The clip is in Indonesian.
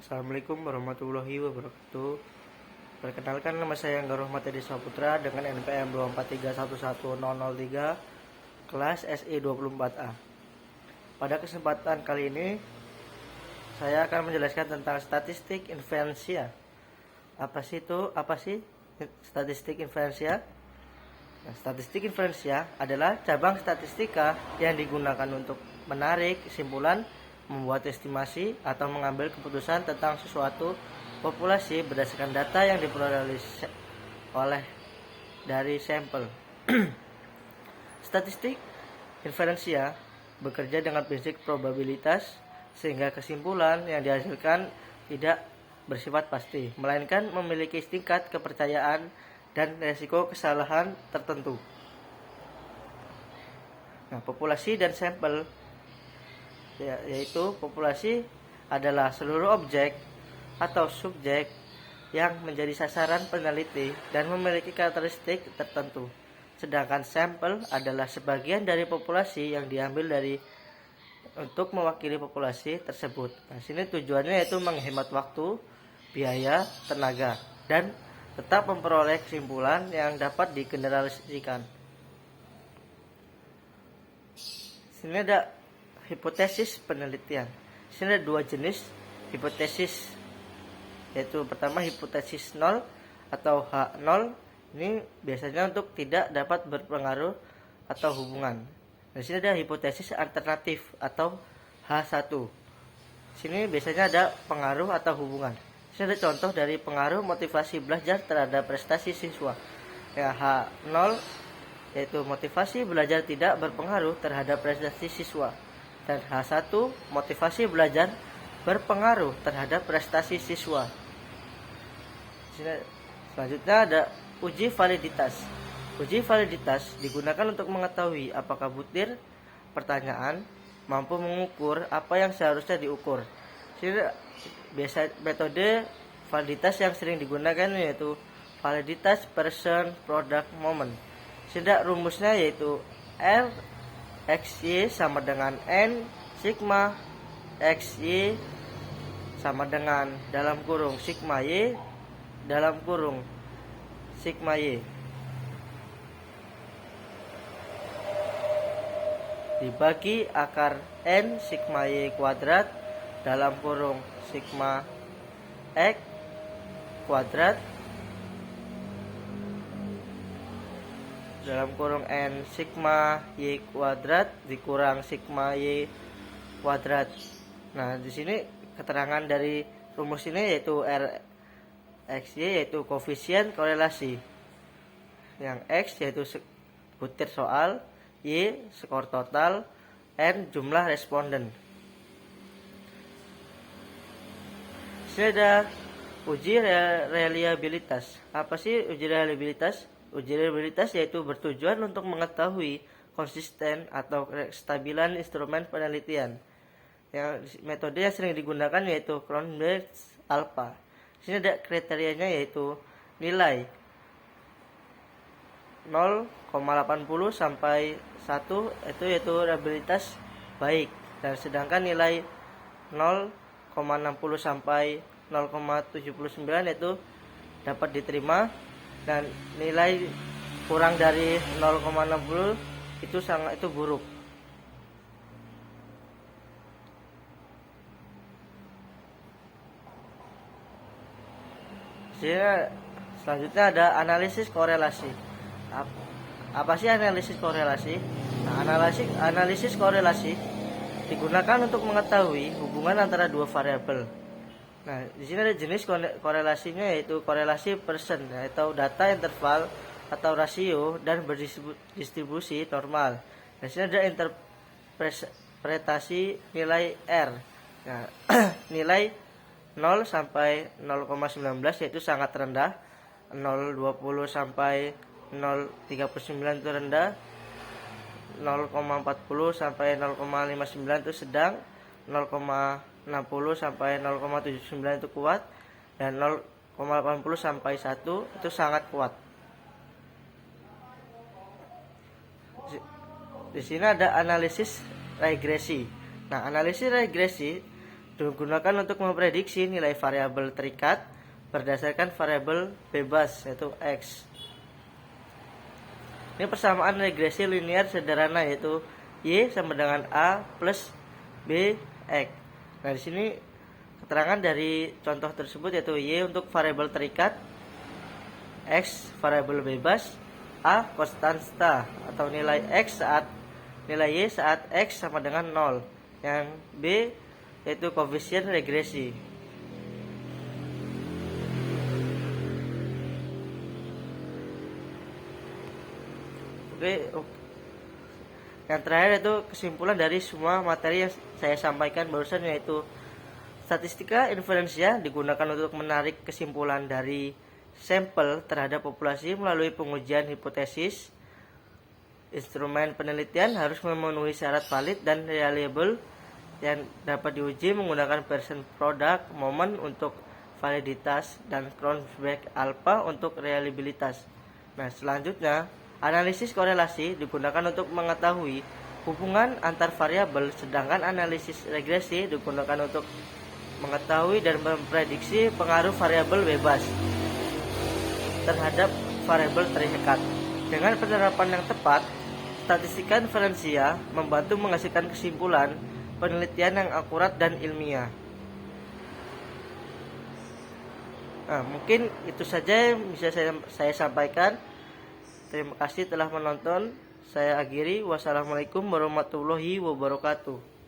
Assalamualaikum warahmatullahi wabarakatuh. Perkenalkan, nama saya Angga Rohmat Edi Saputra dengan NPM 243110003 kelas SI 24A. Pada kesempatan kali ini saya akan menjelaskan tentang statistik inferensia. Apa sih statistik inferensia? Nah, statistik inferensia adalah cabang statistika yang digunakan untuk menarik kesimpulan, membuat estimasi, atau mengambil keputusan tentang suatu populasi berdasarkan data yang diperoleh oleh dari sampel. Statistik inferensia bekerja dengan prinsip probabilitas, sehingga kesimpulan yang dihasilkan tidak bersifat pasti, melainkan memiliki tingkat kepercayaan dan resiko kesalahan tertentu. Nah, populasi dan sampel, yaitu populasi adalah seluruh objek atau subjek yang menjadi sasaran peneliti dan memiliki karakteristik tertentu. Sedangkan sampel adalah sebagian dari populasi yang diambil dari untuk mewakili populasi tersebut. Nah, sini tujuannya yaitu menghemat waktu, biaya, tenaga, dan tetap memperoleh kesimpulan yang dapat digeneralisasikan. Sini ada hipotesis penelitian. Sini ada dua jenis hipotesis, yaitu pertama hipotesis nol atau H0. Ini biasanya untuk tidak dapat berpengaruh atau hubungan. Di sini ada hipotesis alternatif atau H1. Sini biasanya ada pengaruh atau hubungan. Sini ada contoh dari pengaruh motivasi belajar terhadap prestasi siswa. Ya, H0 yaitu motivasi belajar tidak berpengaruh terhadap prestasi siswa, dan H1 motivasi belajar berpengaruh terhadap prestasi siswa. Selanjutnya ada uji validitas. Uji validitas digunakan untuk mengetahui apakah butir pertanyaan mampu mengukur apa yang seharusnya diukur. Metode validitas yang sering digunakan yaitu validitas person product moment. Rumusnya yaitu R XY sama dengan N sigma XY sama dengan dalam kurung sigma Y dalam kurung sigma Y dibagi akar N sigma Y kuadrat dalam kurung sigma X kuadrat dalam kurung N sigma Y kuadrat dikurang sigma Y kuadrat. Nah, di sini keterangan dari rumus ini yaitu R XY yaitu koefisien korelasi. Yang X yaitu butir soal, Y skor total, N jumlah responden. Sini ada uji reliabilitas. Apa sih uji reliabilitas? Uji reliabilitas yaitu bertujuan untuk mengetahui konsisten atau kestabilan instrumen penelitian. Yang metode yang sering digunakan yaitu Cronbach's alpha. Sini ada kriterianya yaitu nilai 0,80 sampai 1 itu yaitu reliabilitas baik, dan sedangkan nilai 0,60 sampai 0,79 itu dapat diterima, dan nilai kurang dari 0,60 itu buruk. Selanjutnya ada analisis korelasi. Apa sih analisis korelasi? Nah, analisis korelasi digunakan untuk mengetahui hubungan antara dua variabel. Nah, di sini ada jenis korelasinya yaitu korelasi Pearson atau data interval atau rasio dan berdistribusi normal. Di sini ada interpretasi nilai R. Nah, nilai 0 sampai 0,19 yaitu sangat rendah, 0,20 sampai 0,39 itu rendah, 0,40 sampai 0,59 itu sedang, 0,60 sampai 0,79 itu kuat, dan 0,80 sampai 1 itu sangat kuat. Di sini ada analisis regresi. Nah, analisis regresi digunakan untuk memprediksi nilai variabel terikat berdasarkan variabel bebas yaitu X. Ini persamaan regresi linear sederhana yaitu Y sama dengan A plus B X. Nah, di sini keterangan dari contoh tersebut yaitu Y untuk variabel terikat, X variabel bebas, A konstanta atau nilai Y saat X sama dengan 0. Yang B yaitu koefisien regresi. Oke, yang terakhir itu kesimpulan dari semua materi yang saya sampaikan barusan, yaitu statistika inferensia digunakan untuk menarik kesimpulan dari sampel terhadap populasi melalui pengujian hipotesis. Instrumen penelitian harus memenuhi syarat valid dan reliable yang dapat diuji menggunakan Pearson product moment untuk validitas dan Cronenberg alpha untuk reliabilitas. Nah, selanjutnya analisis korelasi digunakan untuk mengetahui hubungan antar variabel, sedangkan analisis regresi digunakan untuk mengetahui dan memprediksi pengaruh variabel bebas terhadap variabel terikat. Dengan penerapan yang tepat, statistika inferensia membantu menghasilkan kesimpulan penelitian yang akurat dan ilmiah. Nah, mungkin itu saja yang bisa saya sampaikan. Terima kasih telah menonton. Saya akhiri. Wassalamualaikum warahmatullahi wabarakatuh.